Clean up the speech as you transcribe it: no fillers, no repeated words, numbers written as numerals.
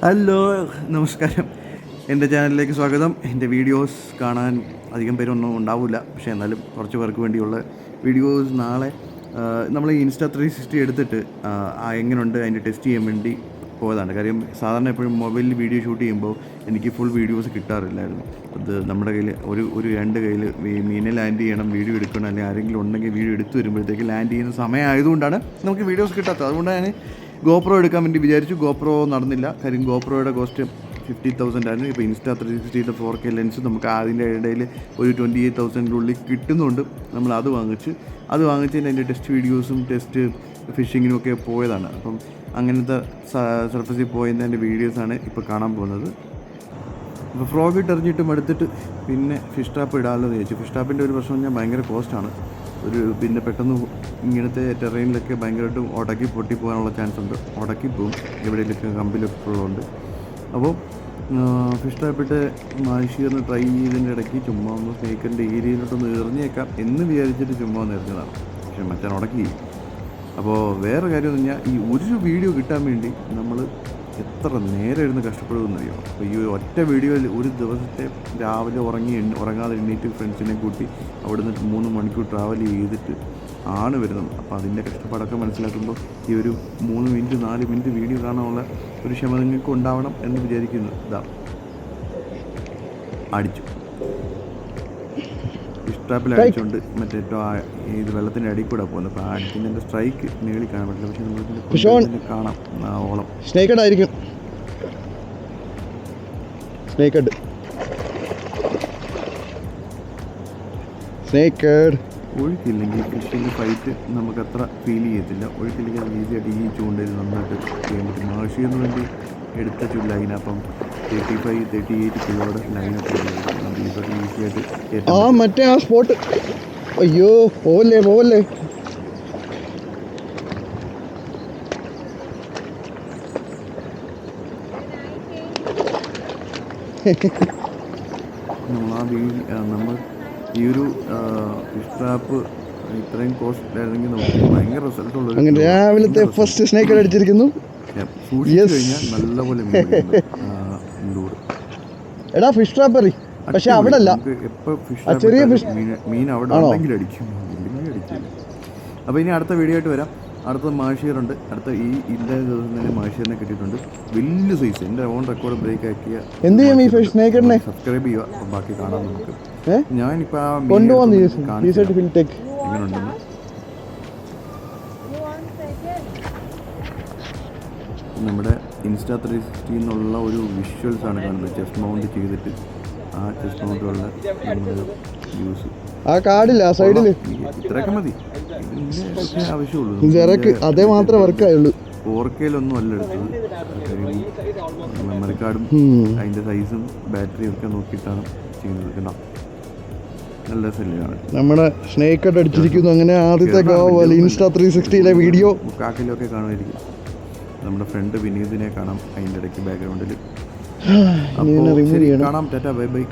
Hello, നമസ്കാരം. എൻ്റെ ചാനലിലേക്ക് സ്വാഗതം. എൻ്റെ വീഡിയോസ് കാണാൻ അധികം പേരൊന്നും ഉണ്ടാവില്ല, പക്ഷേ എന്നാലും കുറച്ച് പേർക്ക് വേണ്ടിയുള്ള വീഡിയോസ് നാളെ നമ്മൾ insta360 എടുത്തിട്ട് എങ്ങനെയുണ്ട് അതിൻ്റെ ടെസ്റ്റ് ചെയ്യാൻ വേണ്ടി പോയതാണ്. കാര്യം സാധാരണ എപ്പോഴും മൊബൈലിൽ വീഡിയോ ഷൂട്ട് ചെയ്യുമ്പോൾ എനിക്ക് ഫുൾ വീഡിയോസ് കിട്ടാറില്ലായിരുന്നു. അത് നമ്മുടെ കയ്യിൽ ഒരു രണ്ട് കയ്യിൽ മീനെ ലാൻഡ് ചെയ്യണം, വീഡിയോ എടുക്കണം, അല്ലെങ്കിൽ ആരെങ്കിലും ഉണ്ടെങ്കിൽ വീഡിയോ എടുത്ത് വരുമ്പോഴത്തേക്ക് ലാൻഡ് ചെയ്യുന്ന സമയമായതുകൊണ്ടാണ് നമുക്ക് വീഡിയോസ് കിട്ടാത്തത്. അതുകൊണ്ട് ഞാൻ ഗോപ്രോ എടുക്കാൻ വേണ്ടി വിചാരിച്ചു. ഗോപ്രോ നടന്നില്ല. കാര്യം ഗോപ്രോയുടെ കോസ്റ്റ് 50,000 ആയിരുന്നു. ഇപ്പോൾ insta360 4K ലെൻസ് നമുക്ക് അതിൻ്റെ ഇടയിൽ ഒരു 28,000 കിട്ടുന്നുണ്ട്. നമ്മൾ അത് വാങ്ങിച്ചതിന് അതിൻ്റെ ടെസ്റ്റ് വീഡിയോസും ടെസ്റ്റ് ഫിഷിങ്ങിനും ഒക്കെ പോയതാണ്. അപ്പം അങ്ങനത്തെ സർഫസിൽ പോയതിൻ്റെ വീഡിയോസാണ് ഇപ്പോൾ കാണാൻ പോകുന്നത്. അപ്പോൾ ഫ്രോഗ് ഇട്ടെറിഞ്ഞിട്ട് മടുത്തിട്ട് പിന്നെ ഫിഷ് ട്രാപ്പ് ഇടാമല്ലോ എന്ന് ചോദിച്ചു. ഫിഷ് ട്രാപ്പിൻ്റെ ഒരു പ്രശ്നം ഞാൻ ഭയങ്കര കോസ്റ്റാണ്. പിന്നെ പെട്ടെന്ന് ഇങ്ങനത്തെ ടെറൈനിലൊക്കെ ഭയങ്കരമായിട്ടും ഉടക്കി പൊട്ടി പോകാനുള്ള ചാൻസ് ഉണ്ട്. ഉടക്കിപ്പോവും എവിടെയെങ്കിലൊക്കെ കമ്പിലൊക്കെ ഉള്ളതുകൊണ്ട്. അപ്പോൾ ഫിഷ് ട്രാപ്പിട്ട് മാഷിയൊന്ന് ട്രൈ ചെയ്തതിൻ്റെ ഇടയ്ക്ക് ചുമ്മാ ഒന്ന് സ്നേക്കിൻ്റെ ഏരിയയിലോട്ടൊന്ന് എറിഞ്ഞേക്കാം എന്ന് വിചാരിച്ചിട്ട് ചുമ്മാ ഒന്ന് എറിഞ്ഞതാണ്. പക്ഷേ മച്ചാൻ ഉടക്കി. അപ്പോൾ വേറെ കാര്യം എന്ന് പറഞ്ഞാൽ ഈ ഒരു വീഡിയോ കിട്ടാൻ വേണ്ടി നമ്മൾ എത്ര നേരം ഇരുന്ന് കഷ്ടപ്പെടുമെന്നറിയോ. അപ്പോൾ ഈ ഒറ്റ വീഡിയോയിൽ ഒരു ദിവസത്തെ രാവിലെ ഉറങ്ങാതെ എണ്ണീറ്റ് ഫ്രണ്ട്സിനെ കൂട്ടി അവിടുന്ന് 3 മണിക്കൂർ ട്രാവൽ ചെയ്തിട്ട് ആണ് വരുന്നത്. അപ്പോൾ അതിൻ്റെ കഷ്ടപ്പാടൊക്കെ മനസ്സിലാക്കുമ്പോൾ ഈ ഒരു 3 മിനിറ്റ് 4 മിനിറ്റ് വീഡിയോ കാണാനുള്ള ഒരു ക്ഷമ നിങ്ങൾക്ക് ഉണ്ടാവണം എന്ന് വിചാരിക്കുന്നു. ഇതാണ് അടിച്ചു ഇഷ്ടാപ്പിൽ അടിച്ചുകൊണ്ട് മറ്റേ ഇത് വെള്ളത്തിൻ്റെ അടിയിൽ കൂടെ പോകുന്നത്. അപ്പോൾ അടിക്കുന്നതിൻ്റെ സ്ട്രൈക്ക് നേടി കാണാൻ പറ്റില്ല. പക്ഷേ നമ്മൾ കാണാം ഓളം സ്നേക്കഡ് ആയിരിക്കും. സ്നേക്കഡ് ഒഴുക്കില്ലെങ്കിൽ ഫിഷിൻ്റെ ഫൈറ്റ് നമുക്ക് അത്ര ഫീൽ ചെയ്യത്തില്ല. ഒഴുക്കില്ലെങ്കിൽ അത് ഈസിയായിട്ട് ഈ ചൂണ്ടയിൽ നന്നായിട്ട് ചെയ്യാൻ പറ്റും. മാഷിയെന്ന് വേണ്ടി എടുത്ത ലൈനപ്പം 35-38 കിലോയുടെ ലൈനൊക്കെ ഈസിയായിട്ട് മറ്റേ ആ സ്പോട്ട്. അയ്യോ പോവല്ലേ നമ്മൾ ഈ ഒരു ഫിഷ് ട്രാപ്പ് ഇത്രയും കോസ്റ്റ് ആയിരുന്നെങ്കിൽ നമുക്ക് ഭയങ്കര റിസൾട്ട് ഉള്ളത്. അങ്ങനെ രാവിലത്തെ ഫസ്റ്റ് സ്നേക്കർ അടിച്ചിരിക്കുന്നു. സൂക്ഷിച്ചു കഴിഞ്ഞാൽ നല്ലപോലെ എടാ ഫിഷ് ട്രാപ്പറി. പക്ഷെ അവിടെ അല്ല, ചെറിയ മീൻ അവിടെ ഉണ്ടെങ്കിൽ അടിക്കും, ഇല്ലെങ്കിൽ അടിക്കില്ല. അപ്പോൾ ഇനി അടുത്ത വീഡിയോ ആയിട്ട് വരാം. അടുത്ത മാഷിയറുണ്ട്. അടുത്ത ഇന്നേ ദിവസം തന്നെ മാഷിയറിനെ കിട്ടിയിട്ടുണ്ട്. വലിയ സൈസ്. എൻ്റെ ഓൺ റെക്കോർഡ് ബ്രേക്ക് ആക്കിയ സബ്സ്ക്രൈബ് ചെയ്യുക. അപ്പം ബാക്കി കാണാം നമുക്ക്. ഞാനിപ്പോൾ ആ എങ്ങനെയുണ്ടെന്ന് നമ്മുടെ insta360 എന്നുള്ള ഒരു വിഷ്വൽസാണ് കാണുന്നത്. ചെസ്റ്റ് മൗണ്ട് ചെയ്തിട്ട് ആ ചെസ്റ്റ് മൗണ്ടുള്ള യൂസ് ആ കാർഡില്ല ആ സൈഡിൽ ഇത്രയൊക്കെ മതി. ഇതിൻ്റെ ആവശ്യമുള്ളൂ. അതേ മാത്രമേ വർക്കായുള്ളൂ. 4Kയിലൊന്നും അല്ല എടുത്തത്. മെമ്മറി കാർഡും അതിൻ്റെ സൈസും ബാറ്ററിയും ഒക്കെ നോക്കിയിട്ടാണ് ചെയ്യുന്നത്. കേട്ടോ, നല്ല സെല്ലാണ്. നമ്മുടെ സ്നേക്കഡ് അടിച്ചിരിക്കുന്നു. അങ്ങനെ ആദ്യത്തെ insta360 വീഡിയോ കാക്കിലൊക്കെ കാണുമായിരിക്കും. നമ്മുടെ ഫ്രണ്ട് വിനീതിനെ കാണാം അതിൻ്റെ ഇടയ്ക്ക് ബാക്ക്ഗ്രൗണ്ടിൽ. കാണാം. Tata, bye bye.